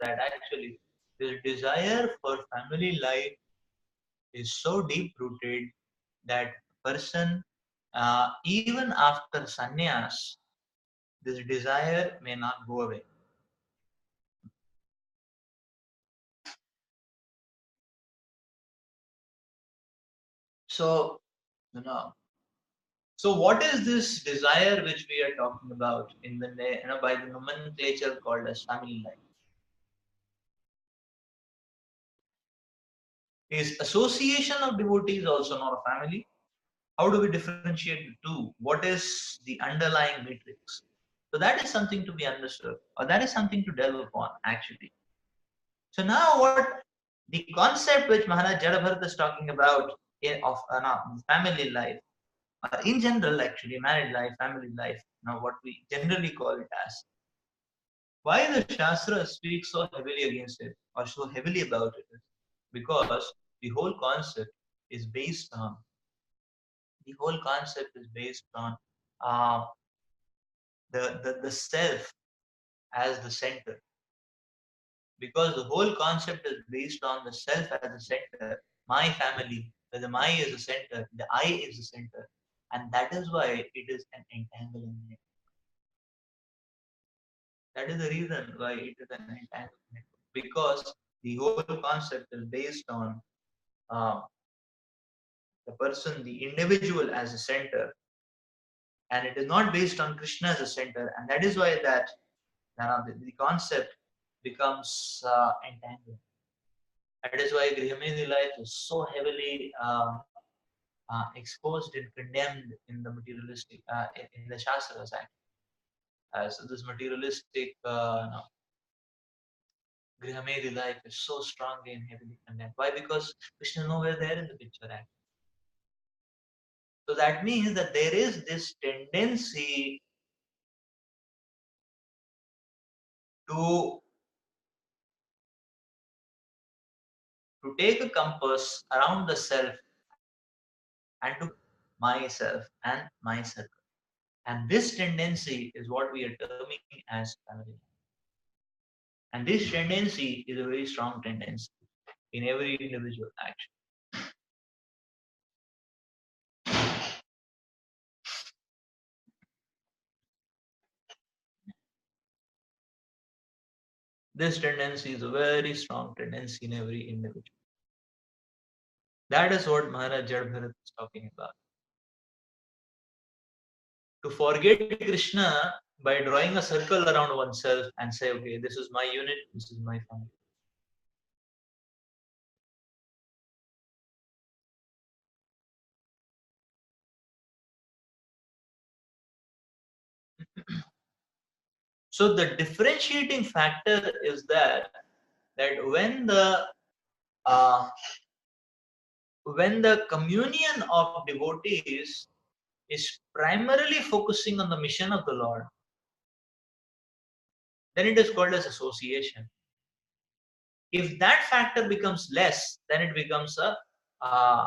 that actually this desire for family life is so deep rooted that person, even after sannyas, this desire may not go away. So, you know, so what is this desire which we are talking about in the by the nomenclature called as family life? Is association of devotees also not a family? How do we differentiate the two? What is the underlying matrix? So that is something to be understood, or that is something to delve upon actually. So now what the concept which Maharaj Jadabharat is talking about of family life, in general actually, married life, family life, now what we generally call it as. Why the Shastra speaks so heavily against it or so heavily about it is because the whole concept is based on uh, the self as the center, because the whole concept is based on the self as the center, my family, where the my is the center, the I is the center, and that is why it is an entanglement. That is the reason why it is an entanglement, because the whole concept is based on uh, the person, the individual as a center, and it is not based on Krishna as a center, and that is why that the concept becomes entangled. That is why Grihamedi life is so heavily exposed and condemned in the materialistic, in the Shastras. So this materialistic Grihamedi life is so strongly and heavily condemned. Why? Because Krishna is nowhere there in the picture. Actually. So that means that there is this tendency to take a compass around the self and to myself and my circle. And this tendency is what we are terming as family. And this tendency is a very strong tendency in every individual action. This tendency is a very strong tendency in every individual. That is what Maharaj Jadbharat is talking about. To forget Krishna by drawing a circle around oneself and say, okay, this is my unit, this is my family. So the differentiating factor is that uh, when the communion of devotees is primarily focusing on the mission of the Lord, then it is called as association. If that factor becomes less, then it becomes uh, a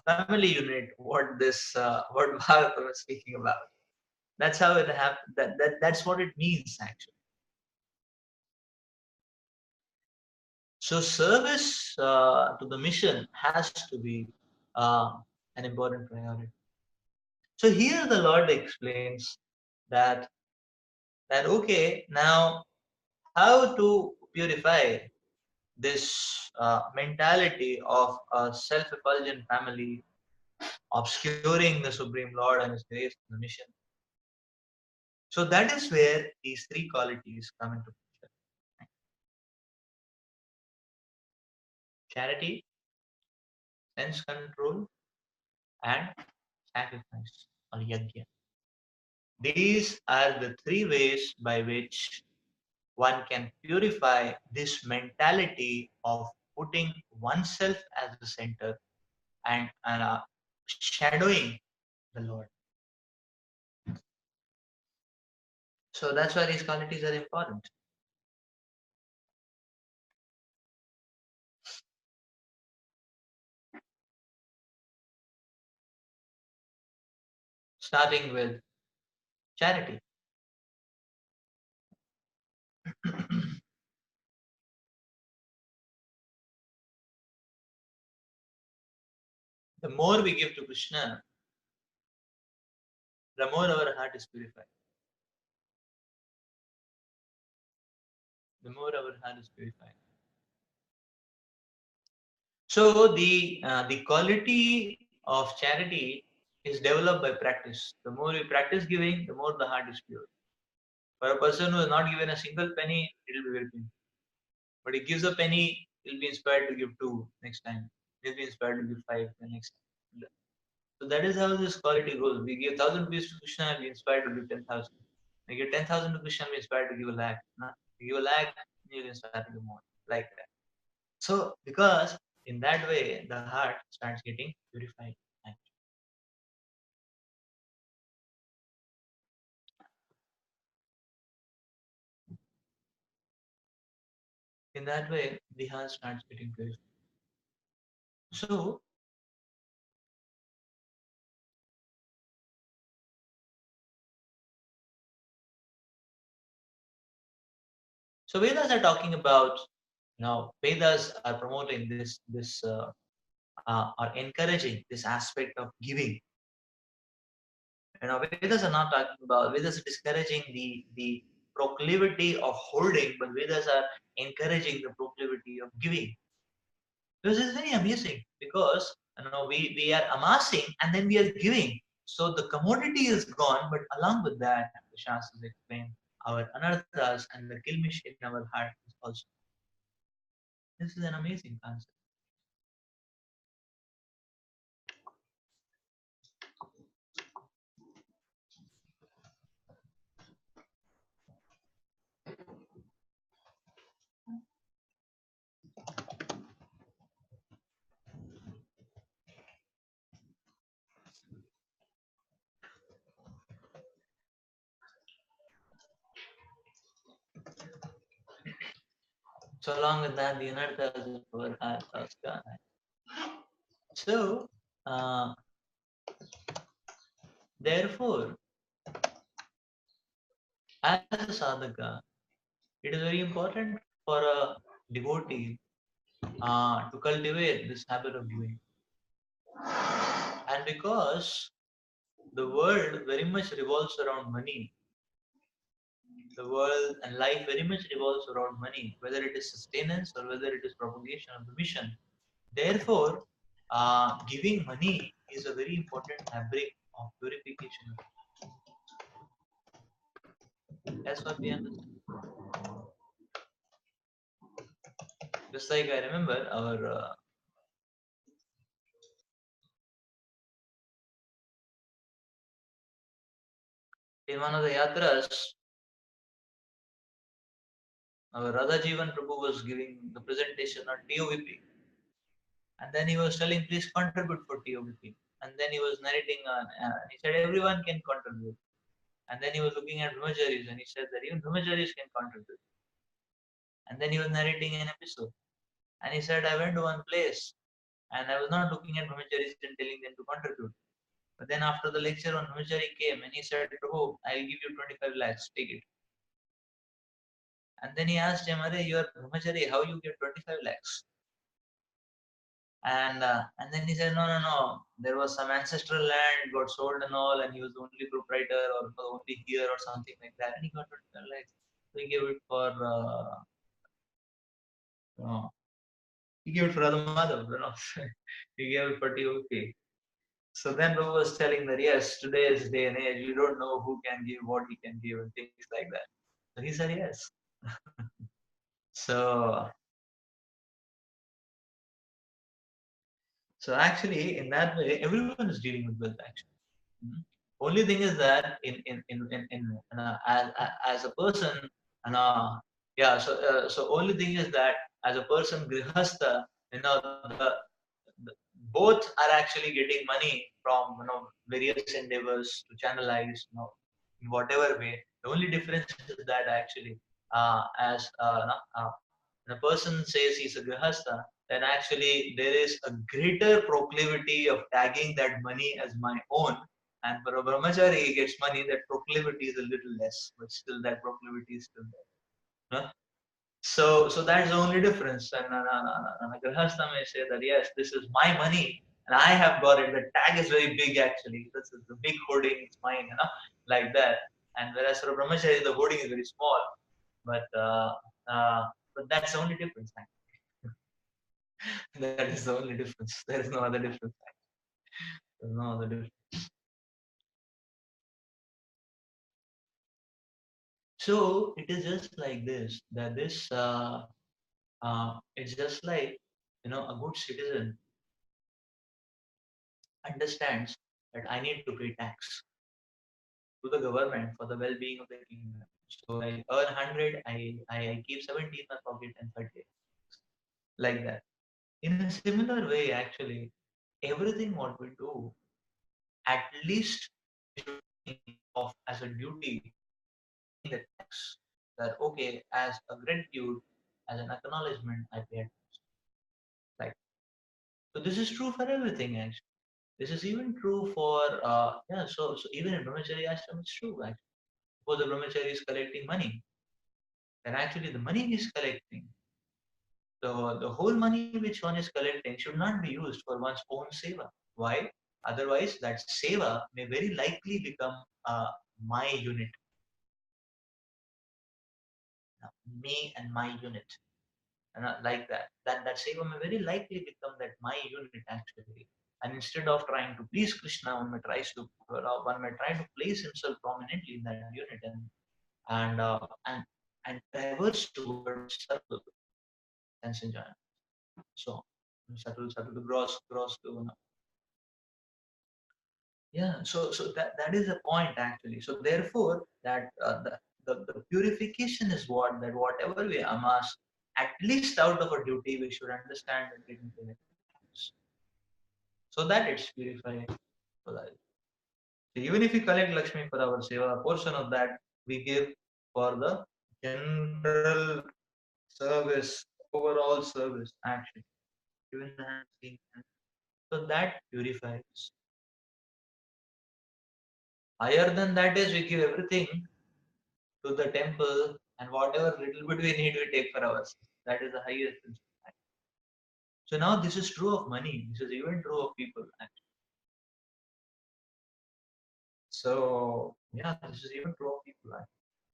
family unit. What Bhagavatam is speaking about. That's how it happens. That's what it means actually. So service to the mission has to be uh, an important priority. So here the Lord explains that okay, now how to purify this mentality of a self-effulgent family obscuring the Supreme Lord and His grace and the mission. So that is where these three qualities come into picture: charity, sense control, and sacrifice or yajna. These are the three ways by which one can purify this mentality of putting oneself as the center and shadowing the Lord. So that's why these qualities are important. Starting with charity. The more we give to Krishna, the more our heart is purified. The more our heart is purified. So the quality of charity is developed by practice. The more we practice giving, the more the heart is pure. For a person who has not given a single penny, it will be very painful. But he gives a penny, he'll be inspired to give two next time. He'll be inspired to give five the next time. So that is how this quality goes. We give 1,000 rupees to Krishna and be inspired to give 10,000. We give 10,000 to Krishna and be inspired to give a lakh. No? We give a lakh, you'll be inspired to give more. Like that. So because in that way the heart starts getting purified. In that way the heart starts getting purified. So Vedas are talking about, Vedas are promoting this are encouraging this aspect of giving. Vedas are not talking about, Vedas are discouraging the proclivity of holding, but Vedas are encouraging the proclivity of giving. This is very amazing because we are amassing and then we are giving. So the commodity is gone, but along with that, the Shastras explain our anarthas and the kilmish in our heart is also. This is an amazing concept. So along with that, the anarthas of our heart are gone. So uh, therefore, as a sadhaka, it is very important for a devotee to cultivate this habit of giving. And because the world very much revolves around money, the world and life very much revolves around money, whether it is sustenance or whether it is propagation of the mission. Therefore, giving money is a very important fabric of purification. That's what we understand. Just like I remember our in one of the yatras, our Radha Jivan Prabhu was giving the presentation on TOVP. And then he was telling, please contribute for TOVP. And then he was narrating on, he said, everyone can contribute. And then he was looking at brahmacharis and he said that even brahmacharis can contribute. And then he was narrating an episode. And he said, I went to one place and I was not looking at brahmacharis and telling them to contribute. But then after the lecture, one brahmachari came and he said, Prabhu, I'll give you 25 lakhs, take it. And then he asked him, Are you are brahmachari, how you get 25 lakhs? And then he said, no. There was some ancestral land got sold and all, and he was the only proprietor or the only heir or something like that, and he got 25 lakhs. So he gave it for uh, he gave it for Radha Madhav. He gave it for TOP. So then Prabhu was telling that yes, today's day and age, you don't know who can give what he can give and things like that. So he said yes. So so actually, in that way, everyone is dealing with wealth actually. Mhm. Only thing is that as a person, and so only thing is that as a person grihastha, the, the both are actually getting money from various endeavors to channelize in whatever way. The only difference is that actually as when a person says he's a grihastha, then actually there is a greater proclivity of tagging that money as my own. And for a brahmachari, he gets money, that proclivity is a little less, but still that proclivity is still there. Huh? So that's the only difference. And a grihastha may say that yes, this is my money, And I have got it. The tag is very big actually. This is the big hoarding, it's mine, like that. And whereas for a brahmachari, the hoarding is very small. But uh, but that's the only difference. That is the only difference. There is no other difference. There's no other difference. So it is just like this. That this it's just like a good citizen understands that I need to pay tax to the government for the well-being of the kingdom. So I earn 100, I keep 70 in my pocket and 30 like that. In a similar way, actually, everything what we do, at least we should think of as a duty, the tax that okay, as a gratitude, as an acknowledgement, I pay tax. Right. So this is true for everything actually. This is even true for yeah. So even in brahmachari ashram, it's true actually. Suppose the brahmachari is collecting money, then actually the money he is collecting, the whole money which one is collecting should not be used for one's own seva. Why? Otherwise, that seva may very likely become my unit, me and my unit, and like that. That seva may very likely become that my unit actually. And instead of trying to please Krishna, one may try to place himself prominently in that unit and uh, and and diverse towards subtle sense enjoyment. So subtle, gross to yeah. So that is the point actually. So therefore, that the purification is that whatever we amass, at least out of a duty, we should understand and get into it, so that it's purified. So that so even if we collect Lakshmi for our seva, a portion of that we give for the general service, overall service actually. Even the hand, so that purifies. Higher than that is we give everything to the temple and whatever little bit we need we take for ourselves. That is the highest principle. So now this is true of money. This is even true of people. So yeah, this is even true of people.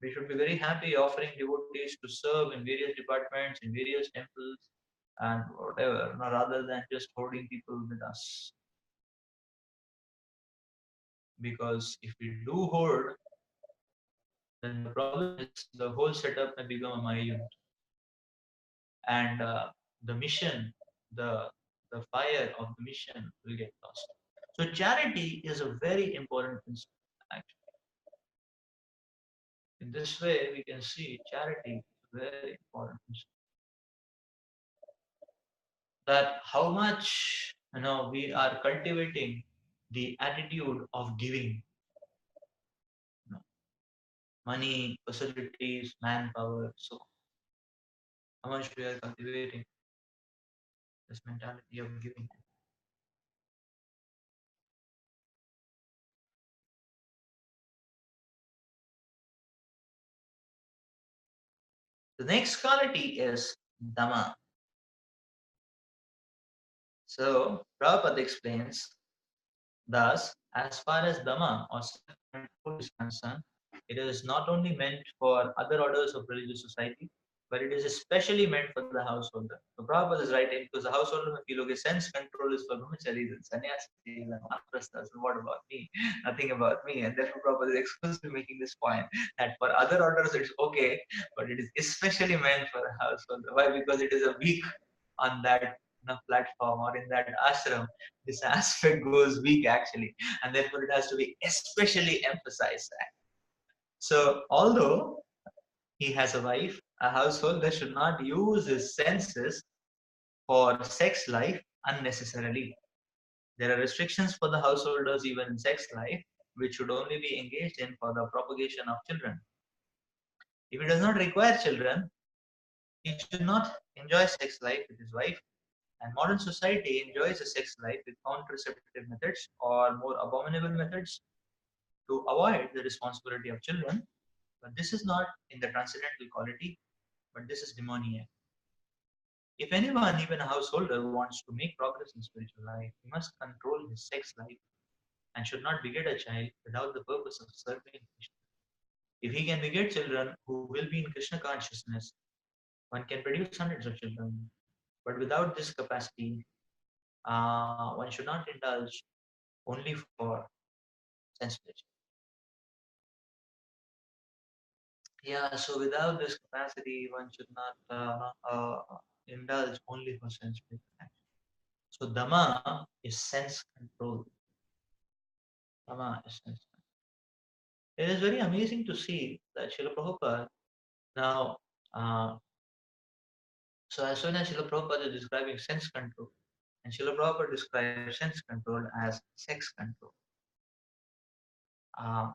We should be very happy offering devotees to serve in various departments, in various temples, and whatever, rather than just holding people with us. Because if we do hoard, then the problem is the whole setup may become a Maya unit. And the mission, the the fire of the mission will get lost. So charity is a very important principle. Actually, in this way, we can see charity is a very important principle. That how much we are cultivating the attitude of giving, money, facilities, manpower. So how much we are cultivating this mentality of giving. The next quality is Dhamma. So Prabhupada explains, thus, as far as Dhamma or self-control is concerned, it is not only meant for other orders of religious society, but it is especially meant for the householder. So Prabhupada is writing because the householder may feel, okay, sense control is for brahmacharis and sannyasis and vaprasthas, and what about me? Nothing about me. And therefore Prabhupada is exclusively making this point that for other orders it's okay, but it is especially meant for a householder. Why? Because it is a weak on that platform or in that ashram, this aspect goes weak actually, and therefore it has to be especially emphasized. So, although he has a wife, a householder should not use his senses for sex life unnecessarily. There are restrictions for the householders even in sex life, which should only be engaged in for the propagation of children. If he does not require children, he should not enjoy sex life with his wife. And modern society enjoys a sex life with contraceptive methods or more abominable methods to avoid the responsibility of children. But this is not in the transcendental quality, but this is demoniac. If anyone, even a householder, wants to make progress in spiritual life, he must control his sex life and should not beget a child without the purpose of serving Krishna. If he can beget children who will be in Krishna consciousness, one can produce hundreds of children. But without this capacity, one should not indulge only for sense pleasure. Yeah, so without this capacity, one should not indulge only for sense pleasure. So Dhamma is sense control. Dhamma is sense control. It is very amazing to see that Srila Prabhupada now, uh, so as soon as Srila Prabhupada is describing sense control, and Srila Prabhupada describes sense control as sex control. Uh,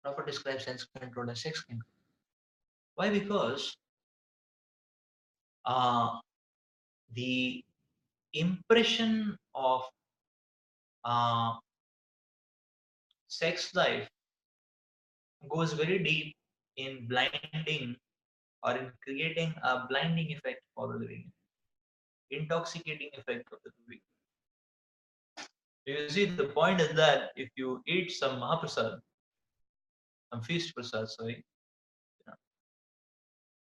Prabhupada describes sense control as sex control. Why? Because uh, the impression of uh, sex life goes very deep in blinding or in creating a blinding effect for the living, intoxicating effect of the living. You see, the point is that if you eat some Mahaprasad, some feast prasad, sorry, you know,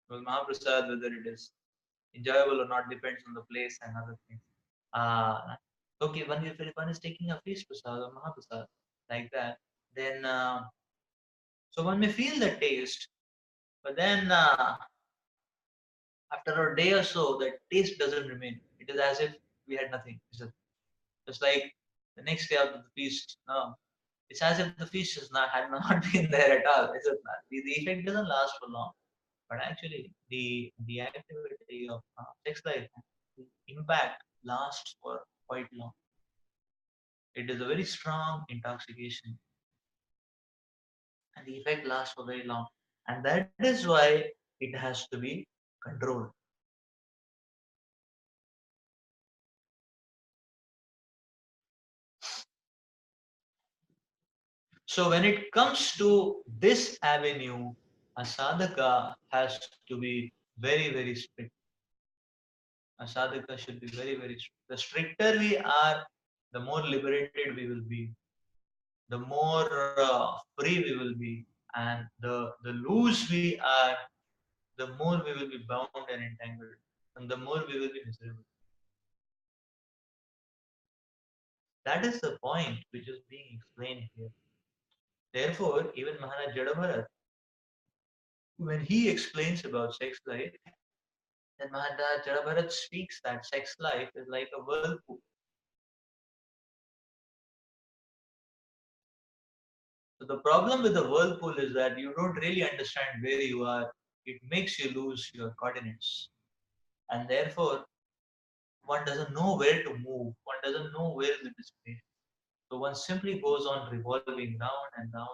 well, Mahaprasad, whether it is enjoyable or not depends on the place and other things. Okay, if one is taking a feast prasad or Mahaprasad like that, then so one may feel the taste, but then after a day or so, the taste doesn't remain. It is as if we had nothing. It's like the next day after the feast. No, it's as if the feast had not been there at all. Is it not? The effect doesn't last for long, but actually the activity of sex life, the impact lasts for quite long. It is a very strong intoxication, and the effect lasts for very long, and that is why it has to be controlled. So when it comes to this avenue, a sadhaka has to be very strict. A sadhaka should be very strict. The stricter we are, the more liberated we will be, the more free we will be, and the loose we are, the more we will be bound and entangled, and the more we will be miserable. That is the point which is being explained here. Therefore, even Maharaj Jadabharat, when he explains about sex life, then Maharaj Jadabharat speaks that sex life is like a whirlpool. So the problem with the whirlpool is that you don't really understand where you are. It makes you lose your coordinates. And therefore, one doesn't know where to move. One doesn't know where is the destination. So one simply goes on revolving round and round.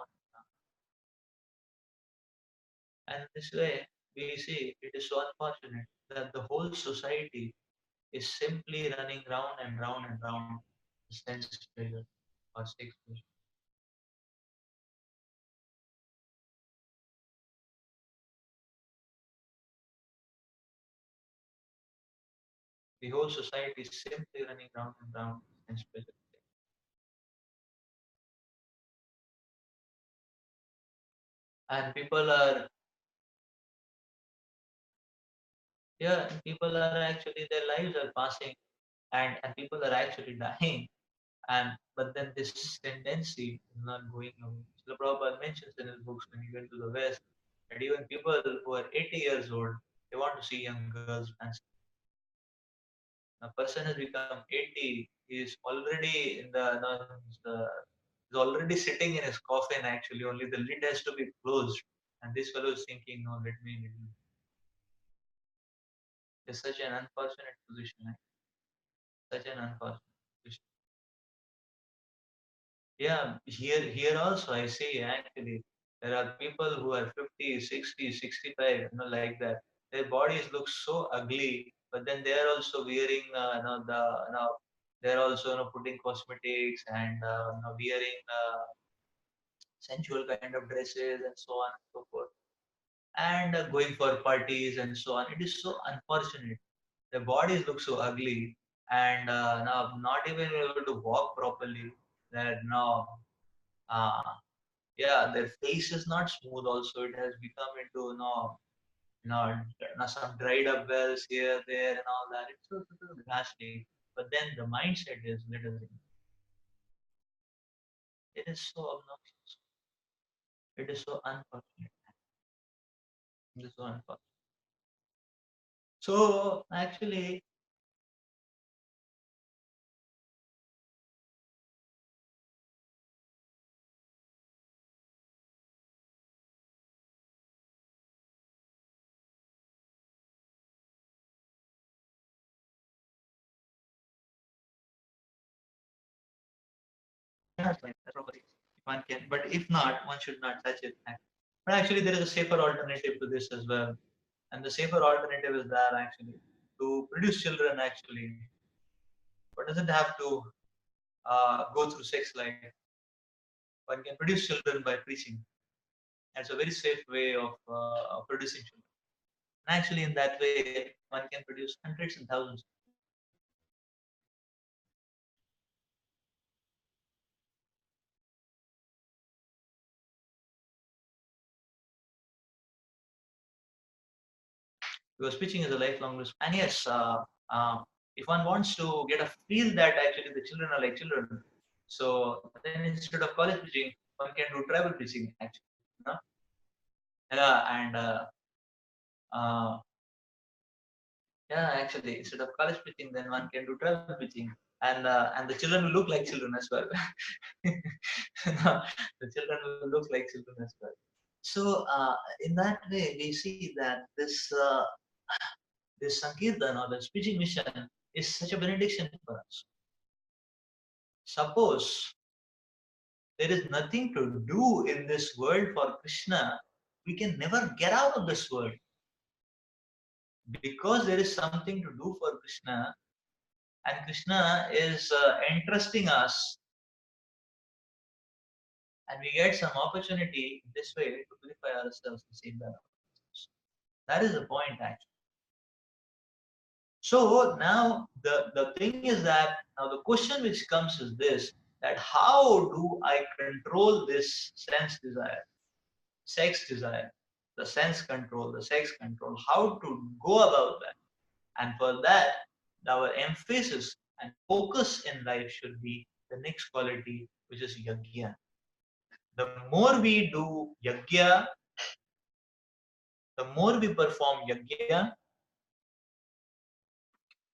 And this way, we see it is so unfortunate that the whole society is simply running round and round and round sense pleasure or sex pleasure. The whole society is simply running round and round sense pleasure. And people are, yeah, people are actually, their lives are passing, and people are actually dying. And but then this tendency is not going away. Srila Prabhupada mentions in his books when he went to the West that even people who are 80 years old, they want to see young girls dancing. A person has become 80, he is already in the, no, he's already sitting in his coffin actually, only the lid has to be closed. And this fellow is thinking, no, let me. It's such an unfortunate position, such an unfortunate position. Yeah, here also I see actually there are people who are 50, 60, 65, like that. Their bodies look so ugly, but then they are also wearing, they're also putting cosmetics and wearing sensual kind of dresses and so on and so forth, and going for parties and so on. It is so unfortunate. Their bodies look so ugly, and now not even able to walk properly. That now, uh, yeah, their face is not smooth. Also, it has become into some dried up wells here, there, and all that. It's so ghastly. But then the mindset is literally, it is so obnoxious. It is so unfortunate. It is so unfortunate. So actually, that's fine. That's probably one can. But if not, one should not touch it. But actually, there is a safer alternative to this as well. And the safer alternative is that actually to produce children. Actually, one doesn't have to go through sex life. One can produce children by preaching. That's a very safe way of producing children. And actually, in that way, one can produce hundreds and thousands. Because preaching is a lifelong risk. And yes, if one wants to get a feel that actually the children are like children, so then instead of college preaching, one can do tribal preaching actually. You know? And uh, yeah, actually, instead of college preaching, then one can do tribal preaching, and the children will look like children as well. The children will look like children as well. So in that way, we see that this Sankirtan or the preaching mission is such a benediction for us. Suppose there is nothing to do in this world for Krishna, we can never get out of this world. Because there is something to do for Krishna, and Krishna is entrusting us, and we get some opportunity this way to purify ourselves and save that. That is the point, actually. So now the thing is that now the question which comes is this, that how do I control this sense desire, sex desire, the sense control, the sex control, how to go about that? And for that, our emphasis and focus in life should be the next quality, which is yajna. The more we do yajna, the more we perform yajna,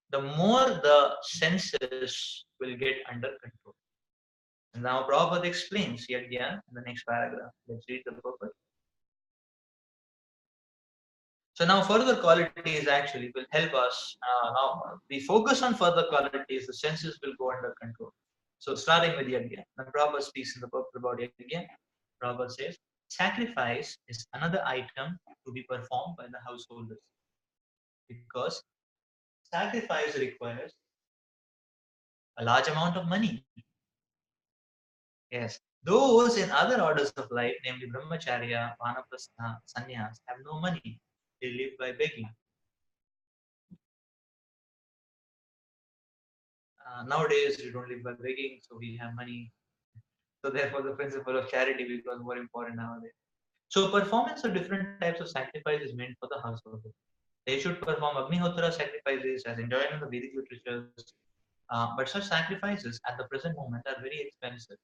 the more the senses will get under control. And now Prabhupada explains yajna in the next paragraph. Let's read the purpose. So now further qualities actually will help us. Now we focus on further qualities, the senses will go under control. So starting with yajna. When Prabhupada speaks in the book about yajna, Prabhupada says, sacrifice is another item to be performed by the householders. Because sacrifice requires a large amount of money. Yes. Those in other orders of life, namely brahmacharya, vanaprastha, sannyas, have no money. They live by begging. Nowadays, we don't live by begging, so we have money. So therefore, the principle of charity becomes more important nowadays. So performance of different types of sacrifice is meant for the household. They should perform Agnihotra sacrifices as enjoined in the Vedic literatures. But such sacrifices at the present moment are very expensive,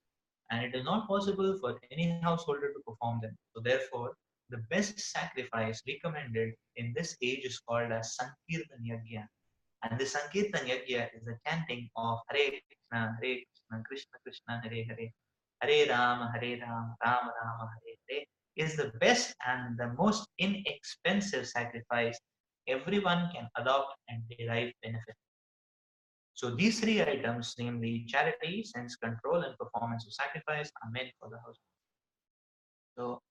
and it is not possible for any householder to perform them. So therefore, the best sacrifice recommended in this age is called as Sankirtan Yajna. And the Sankirtan Yajna is the chanting of Hare Krishna Krishna, Hare Hare, Hare Rama, Rama Rama, Hare Hare, is the best and the most inexpensive sacrifice everyone can adopt and derive benefit. So these three items, namely charity, sense control, and performance of sacrifice, are meant for the household. So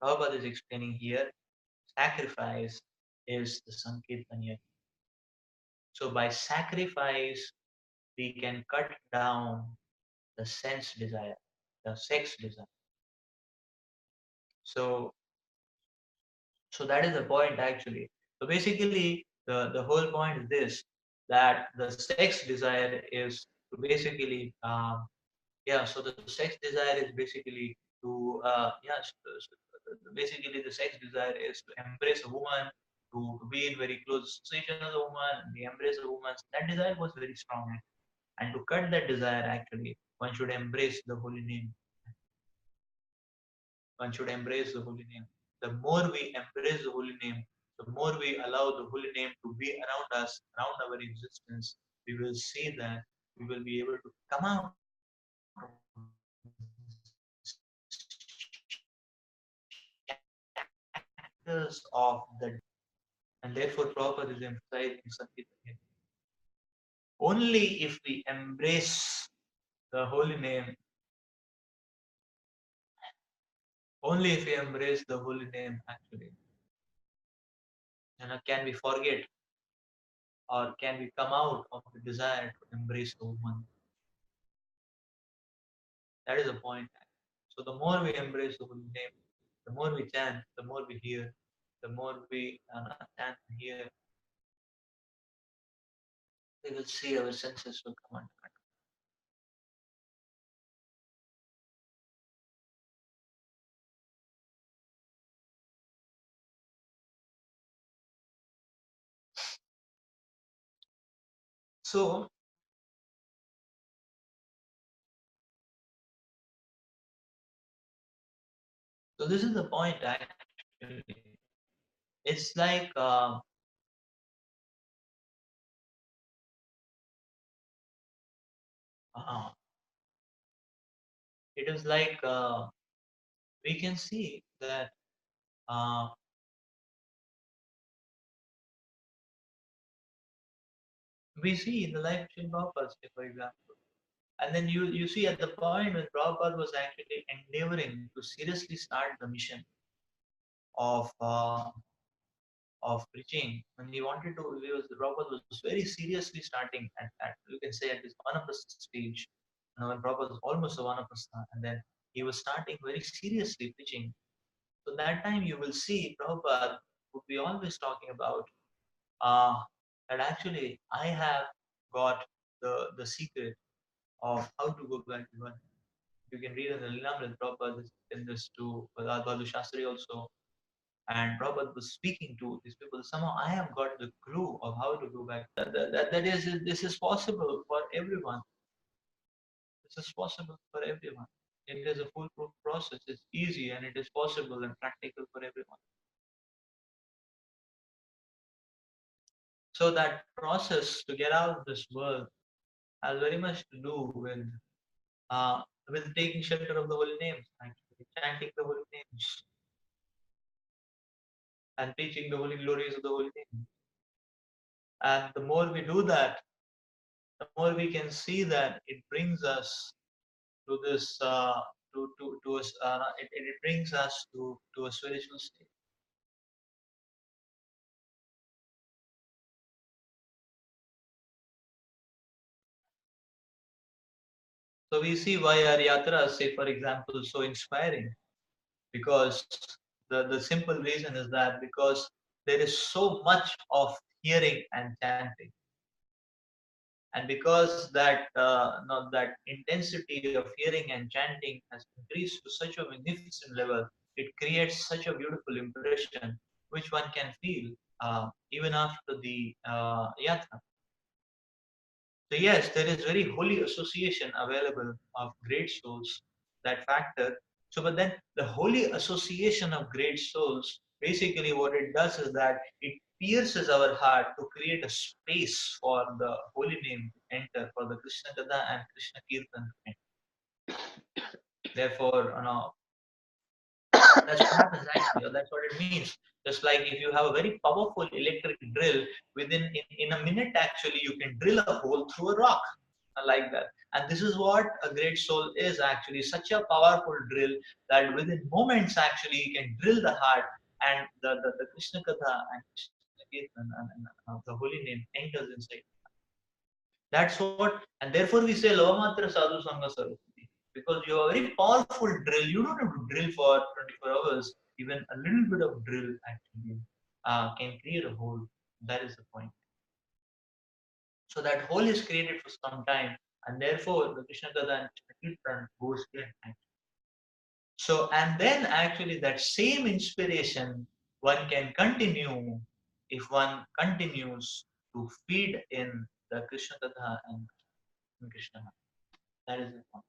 Prabhupada is explaining here, sacrifice is the Sankirtan Yajna. So by sacrifice, we can cut down the sense desire, the sex desire. So, so that is the point actually. So basically, the whole point is this, that the sex desire is to basically, yeah. So the sex desire is basically to, yeah. Basically, the sex desire is to embrace a woman, to be in very close association with a woman, the embrace a woman. So that desire was very strong, and to cut that desire, actually, one should embrace the holy name. One should embrace the holy name. The more we embrace the holy name, the more we allow the holy name to be around us, around our existence, we will see that we will be able to come out of shackles of the, and therefore Prabhupada is emphasizing something again. Only if we embrace the holy name, only if we embrace the holy name, actually, can we forget, or can we come out of the desire to embrace the woman? That is the point. So the more we embrace the holy name, the more we chant, the more we hear, the more we chant and hear, we will see our senses will come under control. So, so this is the point actually. It's like, uh, it is like, we can see that, uh, we see in the life of Sri Prabhupada, for example. And then you see at the point when Prabhupada was actually endeavoring to seriously start the mission of, of preaching, when he wanted to, he was, Prabhupada was very seriously starting at, you can say, at this one of the stage. When Prabhupada was almost a one of us, and then he was starting very seriously preaching. So that time you will see Prabhupada would be always talking about, uh, that actually I have got the secret of how to go back to God. You can read in the Lilamrit, Prabhupada in this to Bhadu Sastri also. And Prabhupada was speaking to these people. Somehow I have got the clue of how to go back. That is, this is possible for everyone. This is possible for everyone. It is a foolproof process. It's easy and it is possible and practical for everyone. So that process to get out of this world has very much to do with taking shelter of the holy names, actually, chanting the holy names, and preaching the holy glories of the holy name. And the more we do that, the more we can see that it brings us to this, to us, it brings us to a spiritual state. So we see why our yatras, say for example, so inspiring, because the simple reason is that because there is so much of hearing and chanting, and because that, that intensity of hearing and chanting has increased to such a magnificent level, it creates such a beautiful impression which one can feel, even after the, yatra. So yes, there is very holy association available of great souls, that factor. So, but then the holy association of great souls, basically what it does is that it pierces our heart to create a space for the holy name to enter, for the Krishna Katha and Krishna Kirtan to enter. Therefore, that's what happens actually, or that's what it means. Just like if you have a very powerful electric drill, in a minute actually you can drill a hole through a rock, like that. And this is what a great soul is actually, such a powerful drill that within moments actually you can drill the heart, and the Krishna Katha and Krishna Sankirtan and the holy name enters inside. That's what, and therefore we say Lavamatra Sadhu Sangha Saraswati. Because you have a very powerful drill. You don't have to drill for 24 hours. Even a little bit of drill actually can create a hole. That is the point. So that hole is created for some time, and therefore the Krishna Katha and Krishna Kirtan goes in. So, and then actually that same inspiration one can continue if one continues to feed in the Krishna Katha and Krishna. That is the point.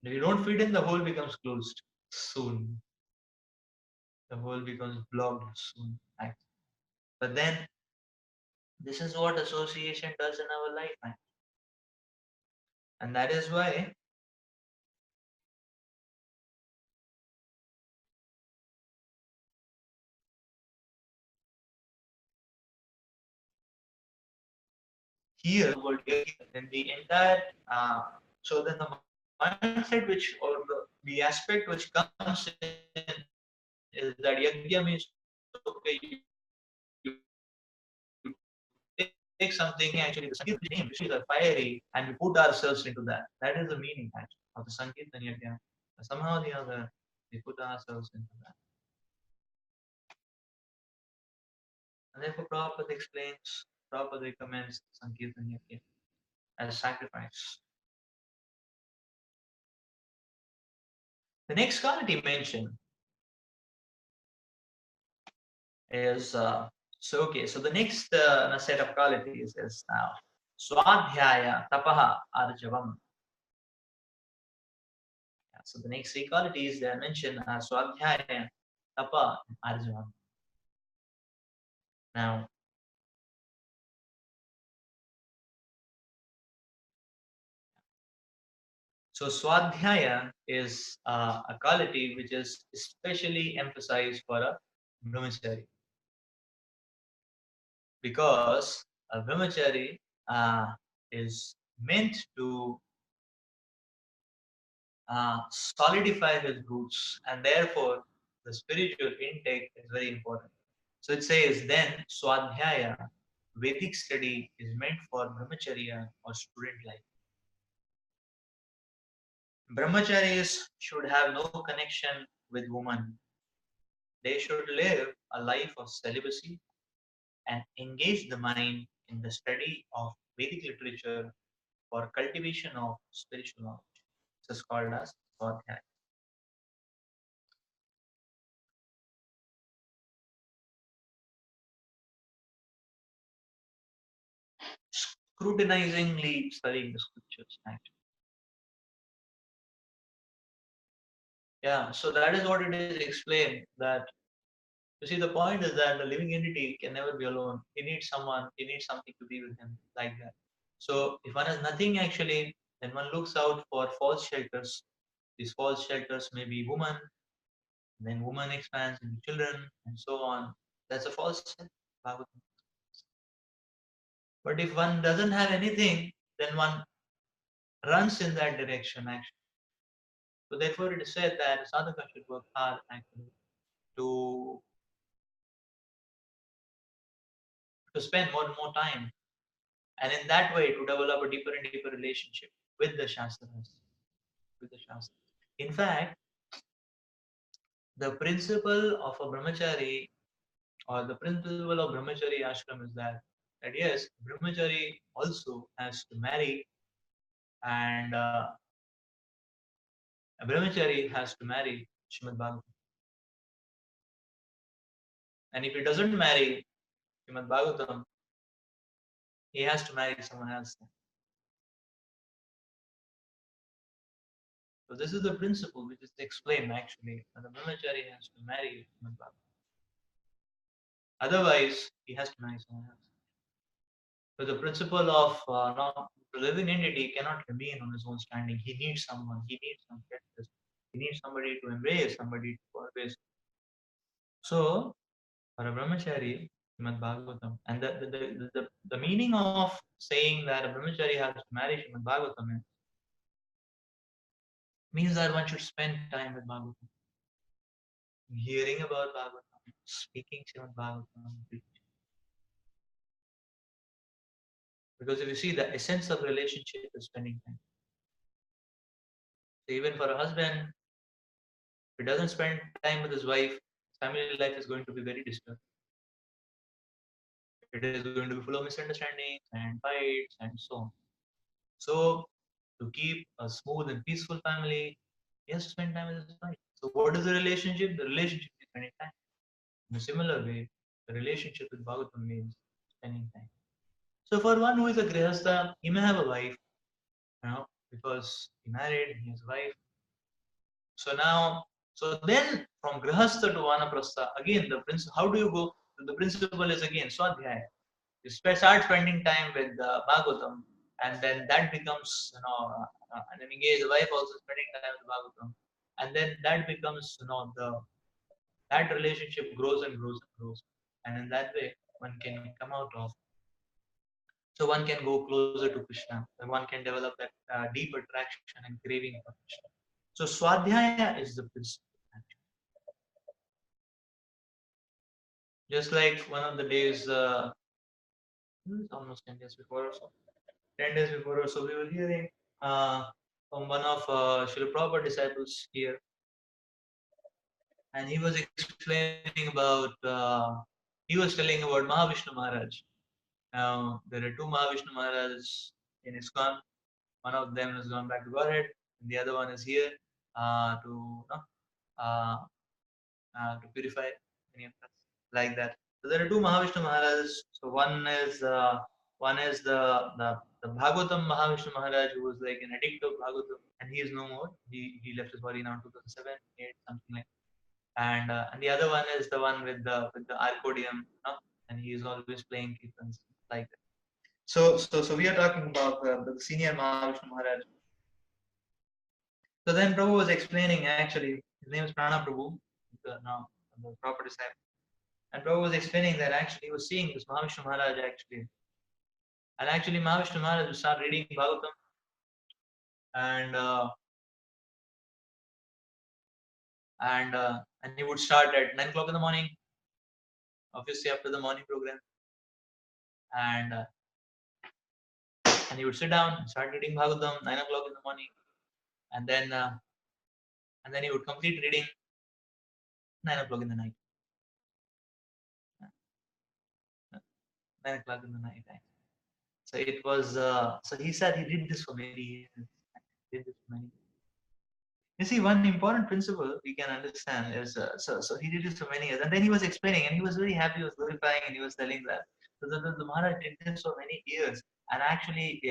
If you don't feed in, the hole becomes closed soon. The hole becomes blocked soon. But then this is what association does in our life. And that is why here then the entire so then the mindset which or the aspect which comes in is that yajna means okay, you take something actually the Sankirtan name which is a fiery and we put ourselves into that. That is the meaning actually of the Sankirtan yajna. Somehow or the other we put ourselves into that. And therefore Prabhupada explains, Prabhupada recommends Sankirtan yajna as sacrifice. The next quality mentioned is so okay. So the next set of qualities is now Swadhyaya Tapaha Arjavam. So the next three qualities they are mentioned are Swadhyaya, Tapa, and Arjavam. Now, so Swadhyaya is a quality which is especially emphasized for a brahmachari because a brahmachari is meant to solidify his roots, and therefore the spiritual intake is very important. So it says then Swadhyaya, Vedic study is meant for brahmacharya or student life. Brahmacharis should have no connection with woman. They should live a life of celibacy and engage the mind in the study of Vedic literature for cultivation of spiritual knowledge. This is called as Swadhyaya. Scrutinizingly studying the scriptures, actually. Yeah, so that is what it is explained that you see the point is that the living entity can never be alone. He needs someone, he needs something to be with him, like that. So if one has nothing actually, then one looks out for false shelters. These false shelters may be woman, then woman expands into children, and so on. That's a false shelter. But if one doesn't have anything, then one runs in that direction actually. So therefore it is said that sadhaka should work hard actually to to spend more and more time, and in that way to develop a deeper and deeper relationship with the Shastras. With the Shastras. In fact, the principle of a brahmachari or the principle of brahmachari ashram is that yes, brahmachari also has to marry, and a brahmachari has to marry Srimad Bhagavatam. And if he doesn't marry Srimad Bhagavatam, he has to marry someone else. So this is the principle which is explained actually. And the brahmachari has to marry Srimad Bhagavatam. Otherwise, he has to marry someone else. So the principle of the living entity cannot remain on his own standing. He needs someone. He needs some practice. He needs somebody to embrace, somebody to always. So for a brahmachari, Srimad Bhagavatam, and the meaning of saying that a brahmachari has to marry Srimad Bhagavatam means that one should spend time with Bhagavatam, hearing about Bhagavatam, speaking Srimad Bhagavatam. Because if you see, the essence of relationship is spending time. So even for a husband, if he doesn't spend time with his wife, his family life is going to be very disturbed. It is going to be full of misunderstandings and fights and so on. So to keep a smooth and peaceful family, he has to spend time with his wife. So what is the relationship? The relationship is spending time. In a similar way, the relationship with Bhagavatam means spending time. So for one who is a grihastha, he may have a wife, because he married, he has a wife. So now, so then from grihastha to vanaprastha, again the principle, how do you go? The principle is again swadhyaya. You start spending time with Bhagavatam, and then that becomes, and then engage the wife also spending time with Bhagavatam, and then that becomes, that relationship grows and grows and grows, and in that way one can come out of. So one can go closer to Krishna, and one can develop that deep attraction and craving for Krishna. So Swadhyaya is the principle. Just like one of the days, almost 10 days before or so, 10 days before or so, we were hearing from one of Srila Prabhupada disciples here, and he was explaining about, he was telling about Mahavishnu Maharaj. Now, there are two Mahavishnu Maharaj in ISKCON. One of them has gone back to Godhead, and the other one is here uh, to purify any of us, like that. So there are two Mahavishnu Maharajas. So one is the Bhagavatam Mahavishnu Maharaj, who was like an addict of Bhagavatam, and he is no more. He left his body now in 2007, 8, something like. And the other one is the one with the arcodium, and he is always playing kirtans like that. So we are talking about the senior Mahavishnu Maharaj. So then Prabhu was explaining, actually, his name is Prana Prabhu, the proper disciple. And Prabhu was explaining that actually he was seeing this Mahavishnu Maharaj actually. And actually Mahavishnu Maharaj would start reading Bhagavatam, and and he would start at 9 o'clock in the morning, obviously after the morning program. And and he would sit down and start reading Bhagavatam 9 o'clock in the morning. And then he would complete reading 9 o'clock in the night. 9 o'clock in the night. So it was, so he said he did this for many years. Did this for many years. You see, one important principle we can understand is, so he did this for many years, and then he was explaining, and he was very happy, he was glorifying, and he was telling that the Maharaj did this for many years, and actually,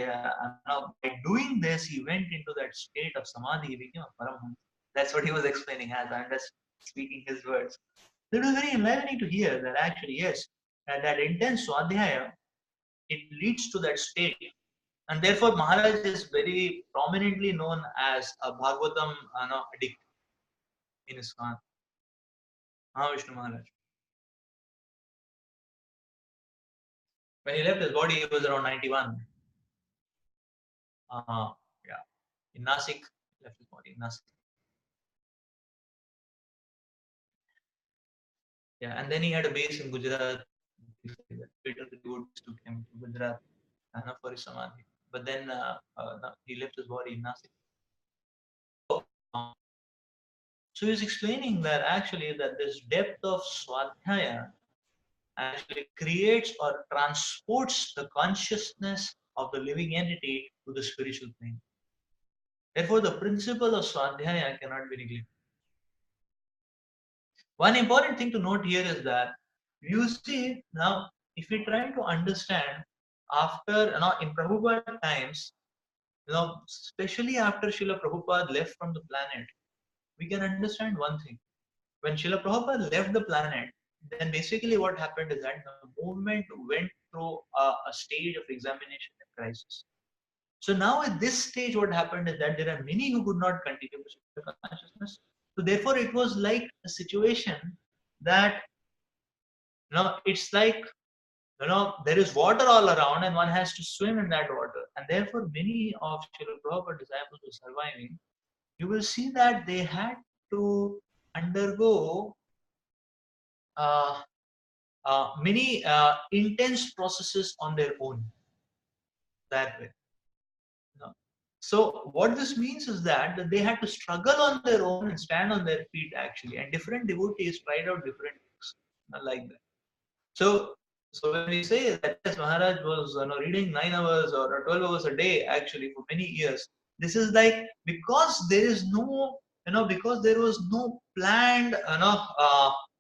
now by doing this, he went into that state of samadhi, he became a Paramahansa. That's what he was explaining as I'm just speaking his words. It was very enlivening to hear that actually, yes, that intense swadhyaya, it leads to that state. And therefore, Maharaj is very prominently known as a Bhagavatam addict in ISKCON. Mahavishnu Maharaj. When he left his body, he was around 91. Yeah, in Nasik, he left his body in Nasik. Yeah, and then he had a base in Gujarat. Later, the devotees took him to Gujarat for his samadhi. But then he left his body in Nasik. So he's explaining that actually that this depth of swadhyaya actually creates or transports the consciousness of the living entity to the spiritual plane. Therefore, the principle of swadhyaya cannot be neglected. One important thing to note here is that you see now, if we try to understand after in Prabhupada times, especially after Srila Prabhupada left from the planet, we can understand one thing. When Srila Prabhupada left the planet, then basically what happened is that the movement went through a stage of examination and crisis. So now at this stage, what happened is that there are many who could not continue with consciousness. So therefore, it was like a situation that it's like there is water all around and one has to swim in that water. And therefore, many of Srila Prabhupada disciples who are surviving, you will see that they had to undergo many intense processes on their own that way. You know. So what this means is that they had to struggle on their own and stand on their feet actually, and different devotees tried out different things, like that. So, so when we say that yes, Maharaj was reading 9 hours or 12 hours a day actually for many years, this is like because there is no, because there was no planned,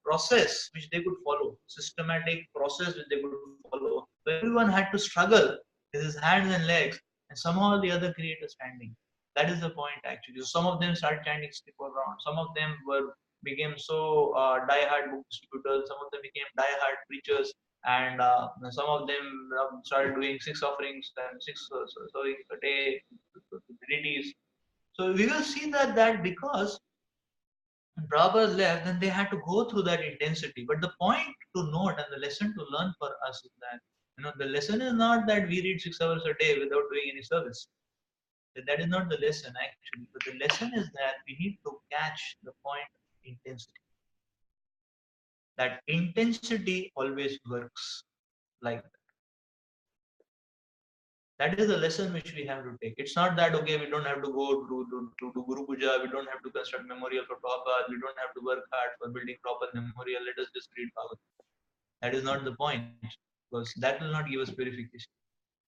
process which they could follow, systematic process which they could follow. So everyone had to struggle with his hands and legs, and somehow or the other create a standing. That is the point actually. So some of them started chanting stick around. Some of them were became so die-hard book distributors. Some of them became die-hard preachers, and some of them started doing 6 offerings and six offerings a day to deities. So we will see that because when Prabhupada left, then they had to go through that intensity. But the point to note and the lesson to learn for us is that the lesson is not that we read 6 hours a day without doing any service. That is not the lesson actually. But the lesson is that we need to catch the point of intensity. That intensity always works like that. That is the lesson which we have to take. It's not that okay, we don't have to go to Guru Puja, we don't have to construct memorial for Prabhupada, we don't have to work hard for building proper memorial, let us just read Bhagavad. That is not the point, because that will not give us purification.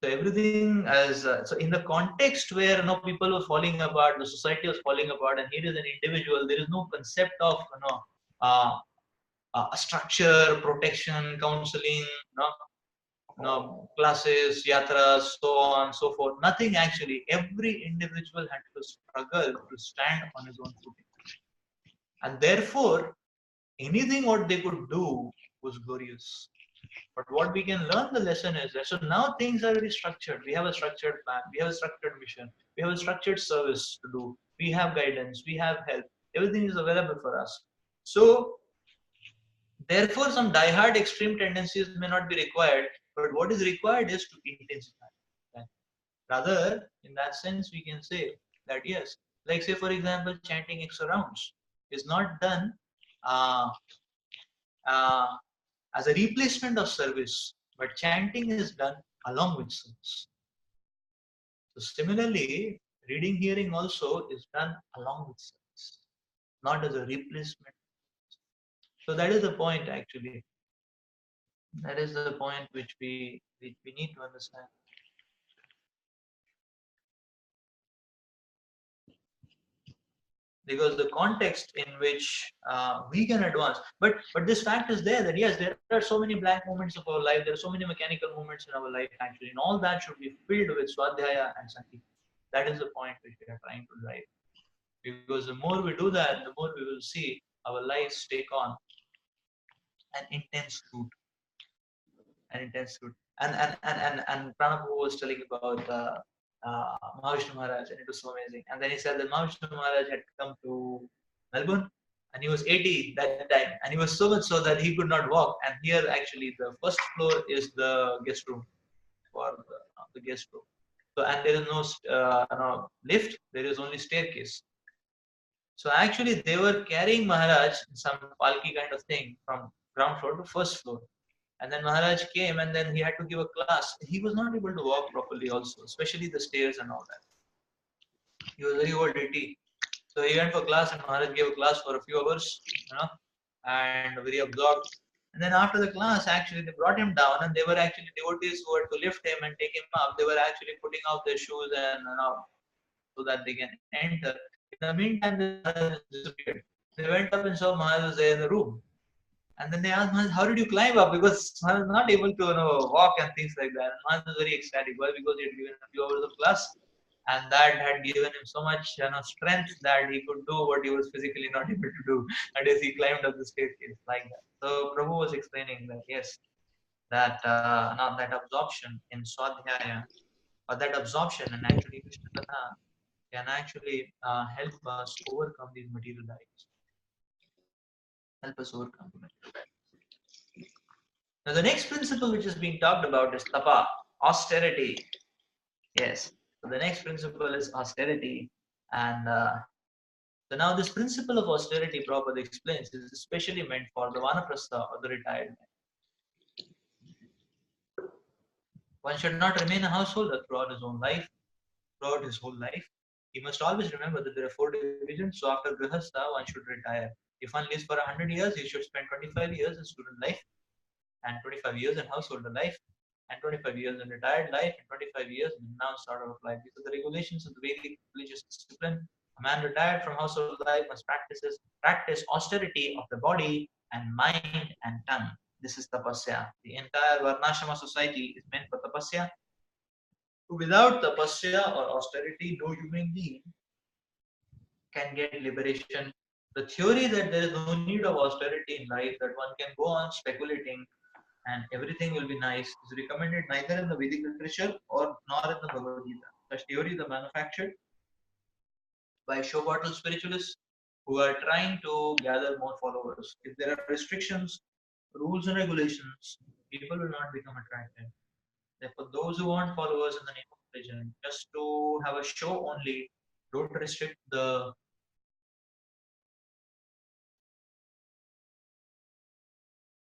So everything as so in the context where people were falling apart, the society was falling apart, and here is an individual. There is no concept of uh, structure, protection, counseling, classes, yatras, so on, so forth. Nothing actually. Every individual had to struggle to stand on his own footing, and therefore anything what they could do was glorious. But what we can learn the lesson is that so now things are very structured. We have a structured plan, we have a structured mission, we have a structured service to do, we have guidance, we have help, everything is available for us. So therefore, some die-hard extreme tendencies may not be required, but what is required is to intensify. Okay? Rather, in that sense, we can say that yes, like say for example, chanting extra rounds is not done uh, uh, as a replacement of service, but chanting is done along with service. So similarly, reading, hearing also is done along with service, not as a replacement. So that is the point actually. That is the point which we need to understand. Because the context in which we can advance, but this fact is there that yes, there are so many blank moments of our life, there are so many mechanical moments in our life actually, and all that should be filled with swadhyaya and sankirtan. That is the point which we are trying to drive, because the more we do that, the more we will see our lives take on an intense route, an intense route. And Pranapu was telling about Mahavishnu Maharaj, and it was so amazing. And then he said that Mahavishnu Maharaj had come to Melbourne, and he was 80 that time, and he was so much so that he could not walk. And here, actually, the first floor is the guest room for the guest room. So, and there is no lift; there is only staircase. So actually, they were carrying Maharaj in some palki kind of thing from ground floor to first floor. And then Maharaj came, and then he had to give a class. He was not able to walk properly also, especially the stairs and all that. He was very old, 80. So he went for class, and Maharaj gave a class for a few hours, and very absorbed. And then after the class, actually, they brought him down, and they were actually devotees who had to lift him and take him up. They were actually putting out their shoes and so that they can enter. In the meantime, the Maharaj disappeared. They went up and saw Maharaj was there in the room. And then they asked Maharaj, how did you climb up? Because Maharaj was not able to walk and things like that. And Maharaj was very ecstatic. Why? Because he had given a few hours of class, and that had given him so much strength that he could do what he was physically not able to do. And as he climbed up the staircase like that. So Prabhu was explaining that yes, that now that absorption in Swadhyaya, or that absorption and actually Krishna Katha can actually help us overcome these material barriers. Help us overcome them. Now, the next principle which is being talked about is tapa, austerity. Yes. So the next principle is austerity, and So now this principle of austerity, Prabhupada explains, is especially meant for the vanaprastha or the retired man. One should not remain a householder throughout his own life, throughout his whole life. He must always remember that there are four divisions. So after grihastha, one should retire. If one lives for 100 years, he should spend 25 years in student life, and 25 years in householder life, and 25 years in retired life, and 25 years in now starter of life. These are the regulations of the Vedic religious discipline. A man retired from household life must practice austerity of the body and mind and tongue. This is tapasya. The entire Varnashrama society is meant for tapasya. Without tapasya or austerity, no human being can get liberation. The theory that there is no need of austerity in life, that one can go on speculating and everything will be nice, is recommended neither in the Vedic literature or nor in the Bhagavad Gita. Such theories are manufactured by show bottle spiritualists who are trying to gather more followers. If there are restrictions, rules, and regulations, people will not become attractive. Therefore, those who want followers in the name of religion, just to have a show only, don't restrict the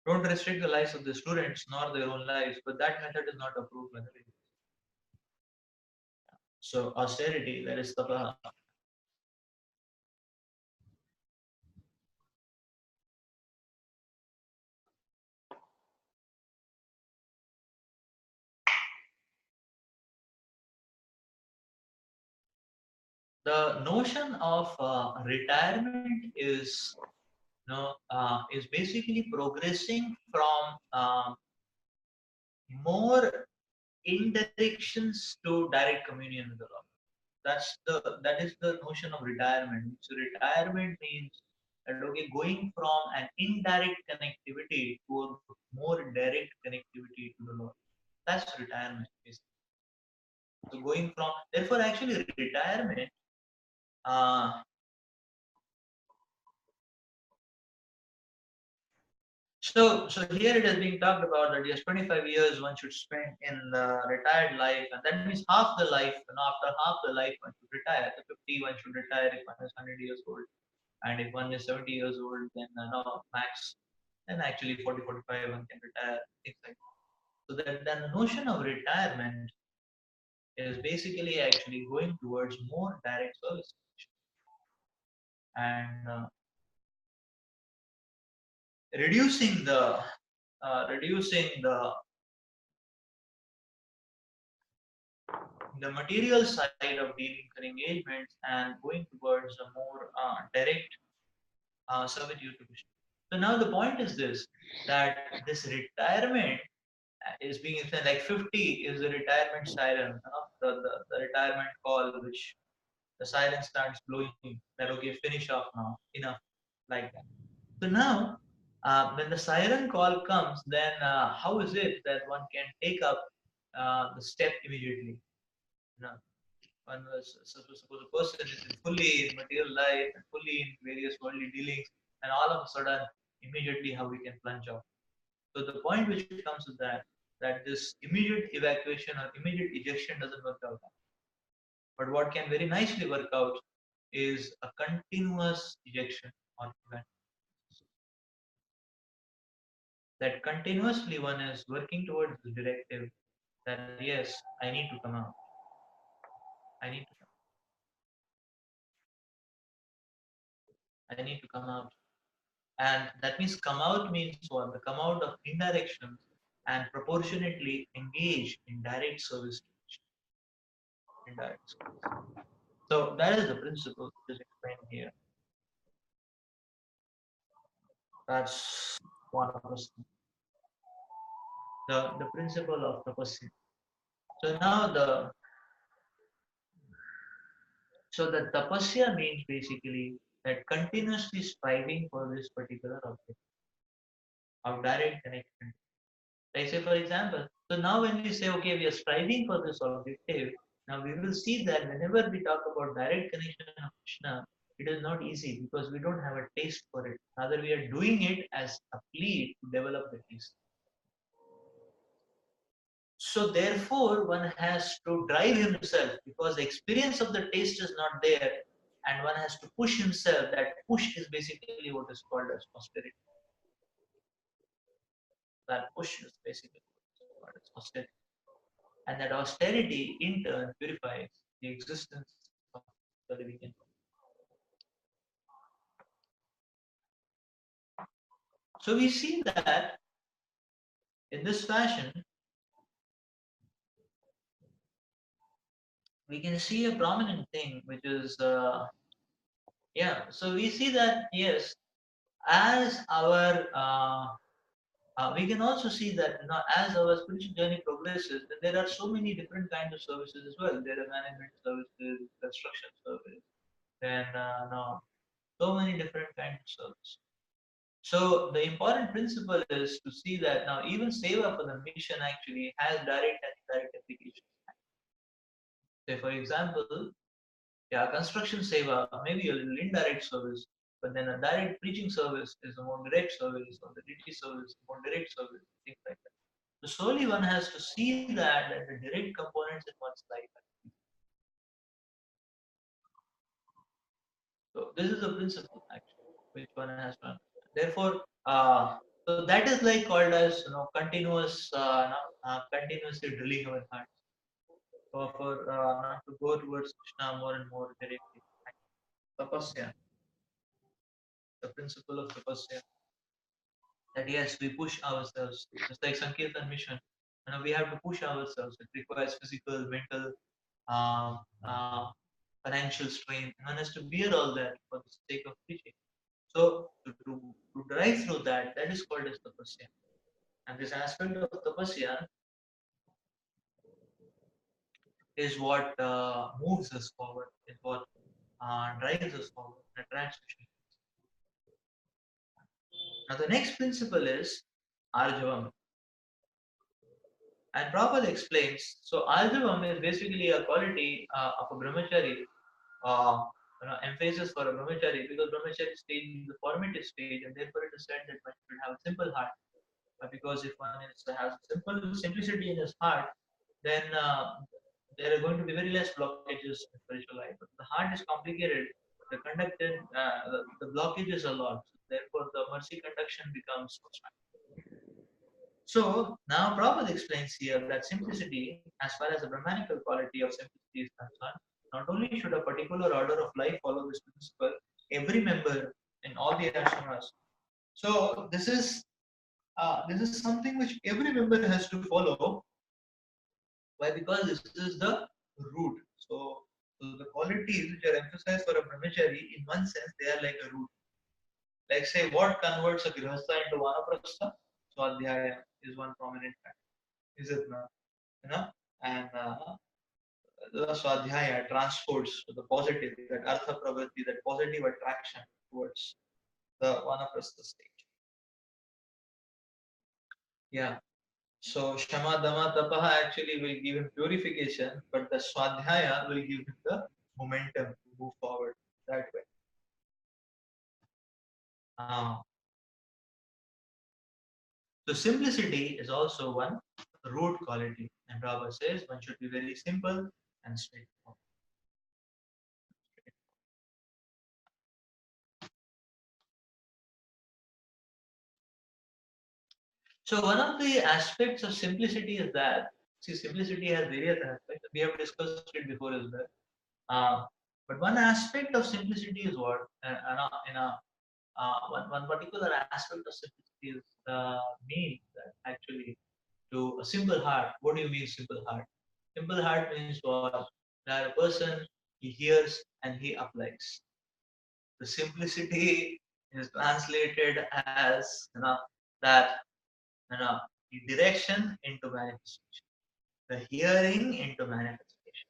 lives of the students nor their own lives, but that method is not approved by the Vedas. So austerity, that is tapaha. The notion of retirement is basically progressing from more indirections to direct communion with the Lord. That is the notion of retirement. So retirement means that okay, going from an indirect connectivity to a more direct connectivity to the Lord. That's retirement, basically. So going from, therefore, actually retirement. Uh, so here it is being talked about that yes, 25 years one should spend in the retired life, and that means half the life. After half the life, one should retire. At 50, one should retire if one is 100 years old, and if one is 70 years old, then no max. Then actually 40, 45 one can retire. Things like that. So that then the notion of retirement is basically actually going towards more direct service and reducing the material side of dealings and engagements and going towards a more direct servitude to Krishna. So now the point is this, that this retirement is being said like 50 is the retirement siren, the retirement call, which the siren starts blowing that okay, finish off now, enough, like that. So now when the siren call comes, then how is it that one can take up the step immediately? You know, one was suppose a person is fully in material life and fully in various worldly dealings, and all of a sudden, immediately how we can plunge off. So the point which comes is that this immediate evacuation or immediate ejection doesn't work out. But what can very nicely work out is a continuous ejection or event. That continuously one is working towards the directive that yes, I need to come out. I need to I need to come out. And that means come out means what? The come out of indirections and proportionately engage in direct service. Indirect service. So that is the principle which is explained here. That's one of the principle of tapasya. So now the tapasya means basically that continuously striving for this particular object of direct connection. Like say for example, so now when we say okay, we are striving for this objective, now we will see that whenever we talk about direct connection of Krishna, it is not easy because we don't have a taste for it. Rather, we are doing it as a plea to develop the taste. So therefore, one has to drive himself because the experience of the taste is not there. and one has to push himself. That push is basically what is called as austerity. That push is basically what is called as austerity. And that austerity in turn purifies the existence of the living entity. So we see that in this fashion, we can see a prominent thing, which is, yeah. So we see that yes, as our we can also see that as our spiritual journey progresses, that there are so many different kinds of services as well. There are management services, construction service, then so many different kinds of service. So the important principle is to see that now even seva for the mission actually has direct and indirect applications. Say for example, yeah, construction seva maybe a little indirect service, but then a direct preaching service is a more direct service, or the DT service is a more direct service, things like that. So slowly one has to see that the direct components in one's life. So this is a principle actually, which one has to understand. Therefore, so that is like called as continuous, continuously drilling our hearts. So for to go towards Krishna more and more directly. Tapasya, the principle of tapasya, that yes, we push ourselves. Just like Sankirtan mission, we have to push ourselves. It requires physical, mental, um, uh, financial strain. One has to bear all that for the sake of preaching. So to drive through that, that is called as tapasya. And this aspect of tapasya is what moves us forward, is what drives us forward, attracts Krishna. Now the next principle is arjavam. And Prabhupada explains, so arjavam is basically a quality of a brahmachari, emphasis for a brahmachari, because brahmachari stage is the formative stage, and therefore it is said that one should have a simple heart. Because if one has simplicity in his heart, then there are going to be very less blockages in spiritual life. But the heart is complicated. The conducted, the blockages a lot. So therefore, the mercy conduction becomes so strong. So now Prabhupada explains here that simplicity, as far as the Brahmanical quality of simplicity is concerned, not only should a particular order of life follow this principle, every member in all the ashramas. So this is something which every member has to follow. Why? Because this is the root. So the qualities which are emphasized for a brahmachari, in one sense, they are like a root. Like say, what converts a grihastha into vanaprastha? Swadhyaya is one prominent fact. Is it not? You know, and the swadhyaya transports to the positive, that artha pravritti, that positive attraction towards the vanaprastha stage. Yeah. So Shama Dama Tapaha actually will give him purification, but the Swadhyaya will give him the momentum to move forward that way. Uh, so simplicity is also one root quality. And Prabhupada says one should be very simple and straightforward. So one of the aspects of simplicity is that, see, simplicity has various aspects. We have discussed it before as well. But one aspect of simplicity is what, one particular aspect of simplicity is means that actually to a simple heart. What do you mean simple heart? Simple heart means what? That a person, he hears and he applies. The simplicity is translated as that the direction into manifestation, the hearing into manifestation.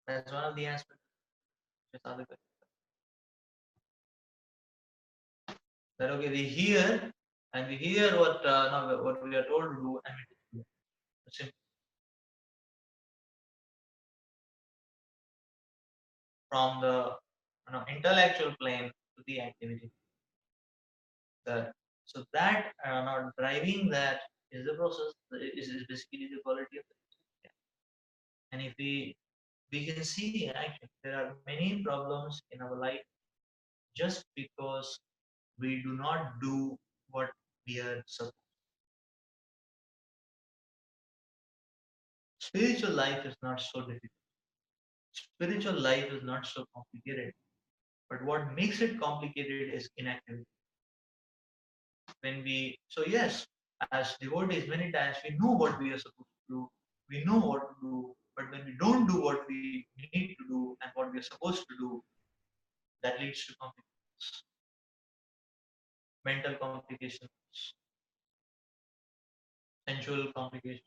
That's one of the aspects. That okay, we hear and we hear what what we are told to do, and we do. Simple. From the intellectual plane to the activity. So that driving that is the process. Is basically the quality of it. And if we we can see actually there are many problems in our life just because we do not do what we are supposed. Spiritual life is not so difficult. Spiritual life is not so complicated. But what makes it complicated is inactivity. When we, so yes, as devotees, many times we know what we are supposed to do, we know what to do, but when we don't do what we need to do and what we are supposed to do, that leads to complications, mental complications, sensual complications.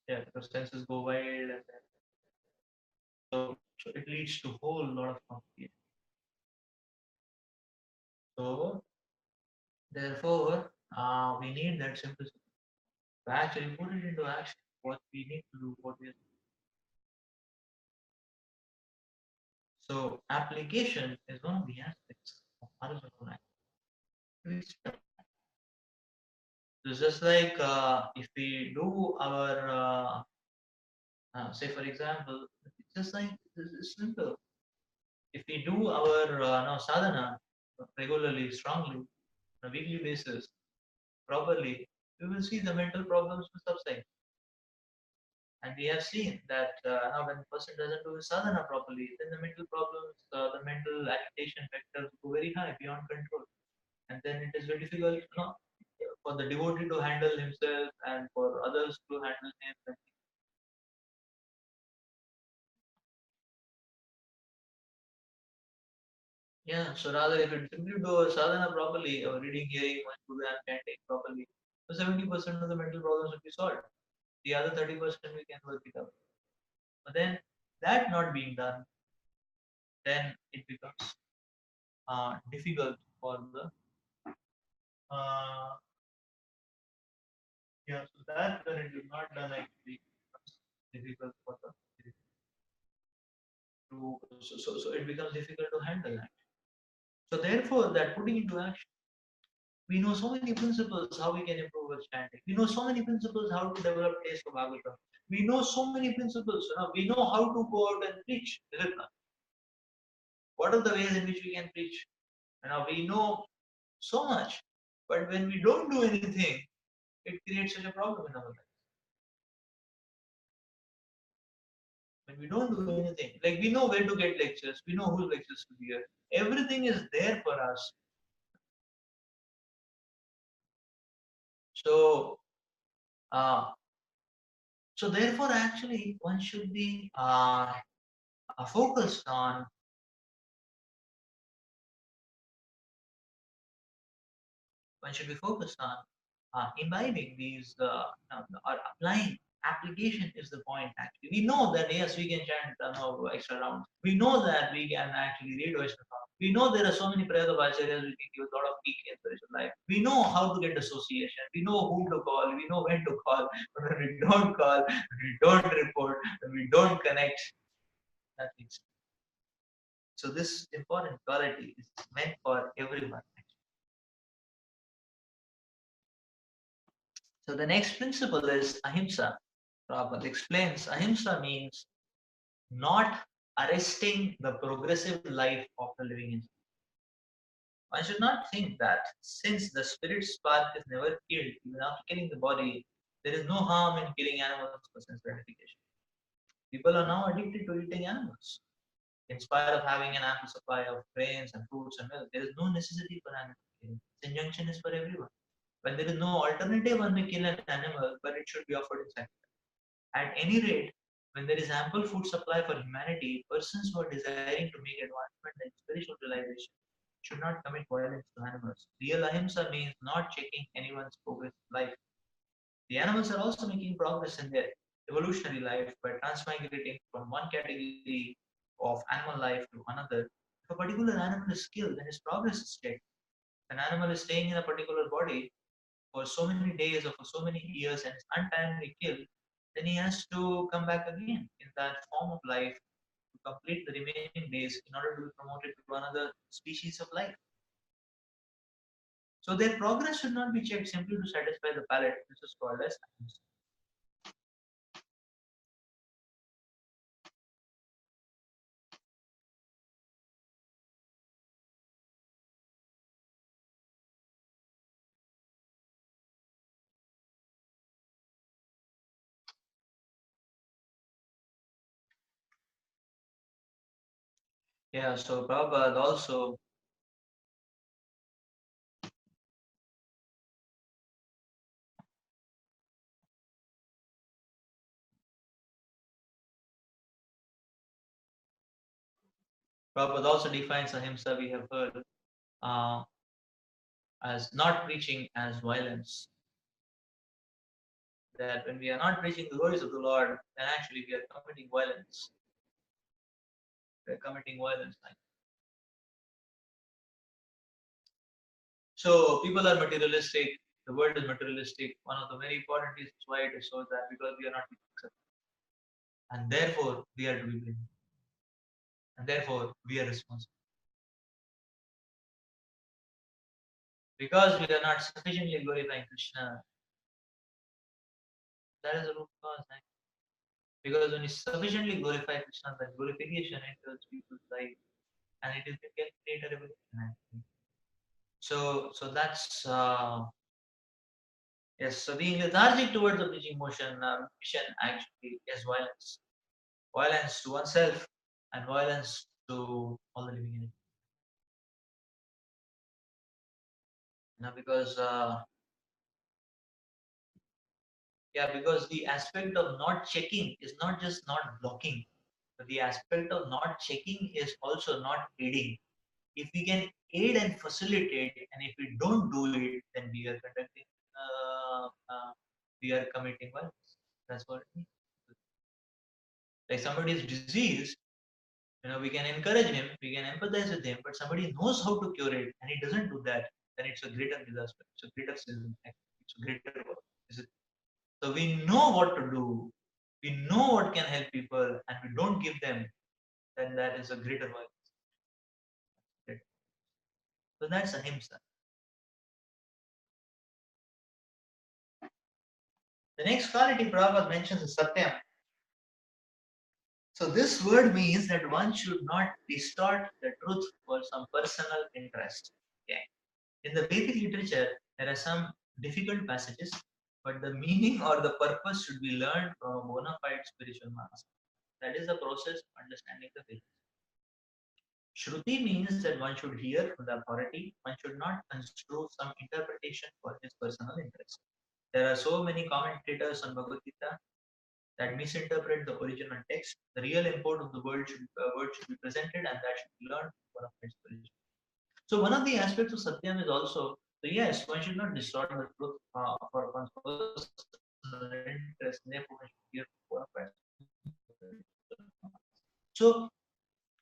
Yeah, because senses go wild, and then, so it leads to whole lot of complications. So therefore, we need that simplicity to actually put it into action. What we need to do, what we are. So application is one of the aspects of horizontal activity. It's just like if we do our, say for example, it's just like it's simple. If we do our no, sadhana regularly, strongly, on a weekly basis, properly, we will see the mental problems will subside. And we have seen that now when the person doesn't do his sadhana properly, then the mental problems, the mental agitation factors go very high, beyond control. And then it is very difficult, for the devotee to handle himself and for others to handle him. Yeah, so rather if it simply do a sadhana properly, or reading, hearing, Puja and chanting properly, so 70% of the mental problems will be solved. The other 30% we can work it out. But then that not being done, then it becomes difficult for the uh, yeah. So that when it is not done actually becomes difficult for the so it becomes difficult to handle that. So therefore, that putting into action, we know so many principles how we can improve our standing. We know so many principles how to develop taste for Bhagavatam. We know so many principles. We know how to go out and preach. Is it not? What are the ways in which we can preach? We know so much, but when we don't do anything, it creates such a problem in our life. When we don't do anything, like we know where to get lectures, we know whose lectures to hear. Everything is there for us. So, uh, so therefore, actually, one should be focused on one should be focused on imbibing these or applying. Application is the point actually. We know that yes, we can chant no, extra rounds. We know that we can actually read Vaishnava. We know there are so many Prayadabacharyas we can give a lot of peak in spiritual life. We know how to get association. We know whom to call. We know when to call. But when we don't call, when we don't report, when we don't connect, nothing. So this important quality is meant for everyone. So the next principle is ahimsa. Prabhupada explains ahimsa means not arresting the progressive life of the living entity. One should not think that since the spirit spark is never killed, even after killing the body, there is no harm in killing animals for sense gratification. People are now addicted to eating animals. In spite of having an ample supply of grains and fruits and milk, there is no necessity for animal killing. This injunction is for everyone. When there is no alternative, one may kill an animal, but it should be offered in sacrifice. At any rate, when there is ample food supply for humanity, persons who are desiring to make advancement in spiritual realization should not commit violence to animals. Real ahimsa means not checking anyone's progress in life. The animals are also making progress in their evolutionary life by transmigrating from one category of animal life to another. If a particular animal is killed, then his progress is checked. If an animal is staying in a particular body for so many days or for so many years and is untimely killed, then he has to come back again in that form of life to complete the remaining days in order to be promoted to another species of life. So their progress should not be checked simply to satisfy the palate. This is called as ahimsa. Yeah, so Prabhupada also, Prabhupada also defines ahimsa, we have heard, uh, as not preaching as violence. That when we are not preaching the words of the Lord, then actually we are committing violence. We are committing violence. So people are materialistic. The world is materialistic. One of the very important reasons why it is so that because we are not accepted, and therefore we are to be blamed, and therefore we are responsible because we are not sufficiently glorifying Krishna. That is the root cause. Right? Because when you sufficiently glorify Krishna, the glorification enters people's life, and it is can create a revolution. Actually. So that's yes. So being lethargic towards the preaching motion mission actually is violence. Violence to oneself and violence to all the living entities. Now, because yeah, because the aspect of not checking is not just not blocking, but the aspect of not checking is also not aiding. If we can aid and facilitate, and if we don't do it, then we are conducting, we are committing violence. That's what it means. Like somebody is diseased, we can encourage him, we can empathize with him, but somebody knows how to cure it and he doesn't do that, then it's a greater disaster, it's a greater sin, it's a greater work. Is it? So we know what to do, we know what can help people, and we don't give them, then that is a greater work. So that's ahimsa. The next quality Prabhupada mentions is satyam. So this word means that one should not distort the truth for some personal interest. Okay. In the Vedic literature, there are some difficult passages, but the meaning or the purpose should be learned from a bona fide spiritual master. That is the process of understanding the Vedic. Shruti means that one should hear from the authority, one should not construe some interpretation for his personal interest. There are so many commentators on Bhagavad Gita that misinterpret the original text. The real import of the word should be presented, and that should be learned from one of its spiritual. So one of the aspects of Satyam is also, so yes, one should not distort the truth for one's personal interest. Therefore, one should hear for so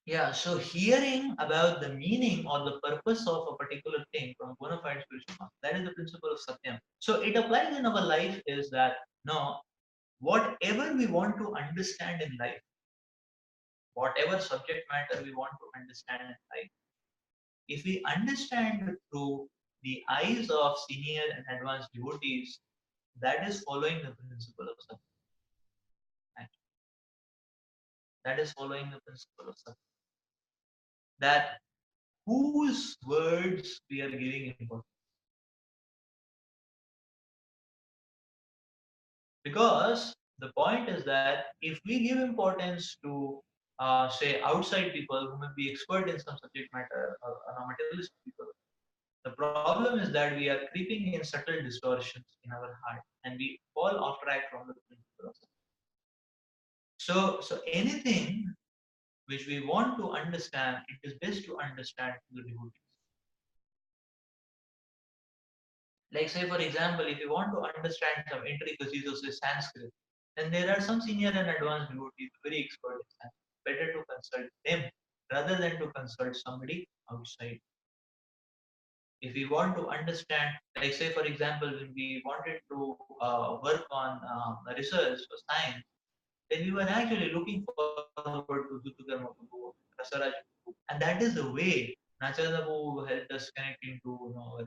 yeah, so hearing about the meaning or the purpose of a particular thing from bona fide spiritual master, that is the principle of Satyam. So it applies in our life is that no, whatever we want to understand in life, whatever subject matter we want to understand in life, if we understand through the eyes of senior and advanced devotees, that is following the principle of Sat. That is following the principle of Sat. That whose words we are giving importance. Because the point is that if we give importance to, say, outside people who may be expert in some subject matter or materialistic people, the problem is that we are creeping in subtle distortions in our heart and we fall off track from the principle of Sat. So anything which we want to understand, it is best to understand the devotees. Like say for example, if you want to understand some intricacies of say Sanskrit, then there are some senior and advanced devotees very expert in Sanskrit. Better to consult them rather than to consult somebody outside. If we want to understand, like say for example, when we wanted to work on research or science, then we were actually looking forward to Dutukarma Prabhu, Rasaraj Prabhu. And that is the way Nacharada Prabhu helped us connecting to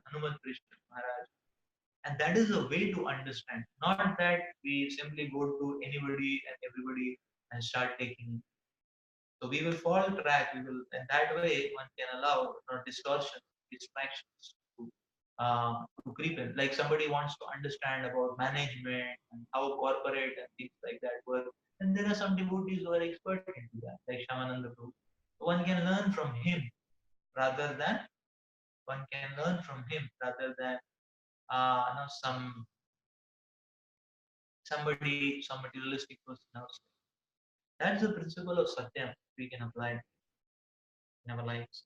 Hanuman Krishna Maharaj. And that is the way to understand. Not that we simply go to anybody and everybody and start taking. So we will fall track. We will, and that way one can allow distortion, distractions to creep in. Like somebody wants to understand about management and how corporate and things like that work. And there are some devotees who are expert into that, like Shamananda Prabhu. One can learn from him rather than one can learn from him rather than some materialistic person outside. That's the principle of satyam we can apply in our lives.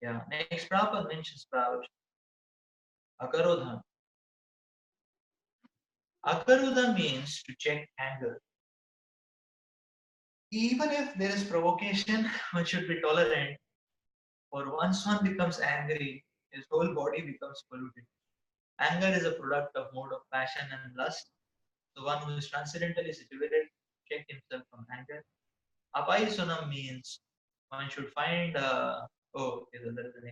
Yeah. Next, Prabhupada mentions Prabhupada akarodha. Akarodha means to check anger. Even if there is provocation, one should be tolerant. For once one becomes angry, his whole body becomes polluted. Anger is a product of mode of passion and lust. So one who is transcendently situated check himself from anger. Apaisana means one should find. Okay, so there is an.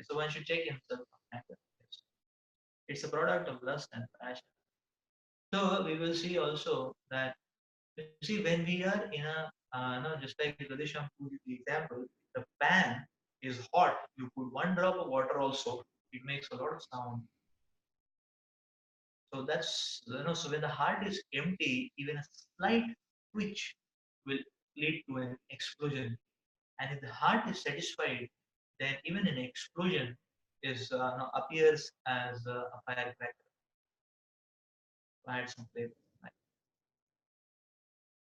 So one should check himself from anger. Yes. It's a product of lust and passion. So we will see also that you see when we are in a no, just like Radhesham put the example, the pan is hot. You put one drop of water also, it makes a lot of sound. So that's so when the heart is empty, even a slight twitch will lead to an explosion. And if the heart is satisfied, then even an explosion is appears as a firecracker. I had some flavor.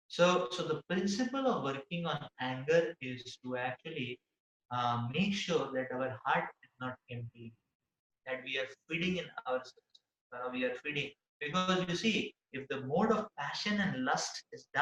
So the principle of working on anger is to actually make sure that our heart is not empty, that we are feeding in ourselves. We are feeding because you see, if the mode of passion and lust is down.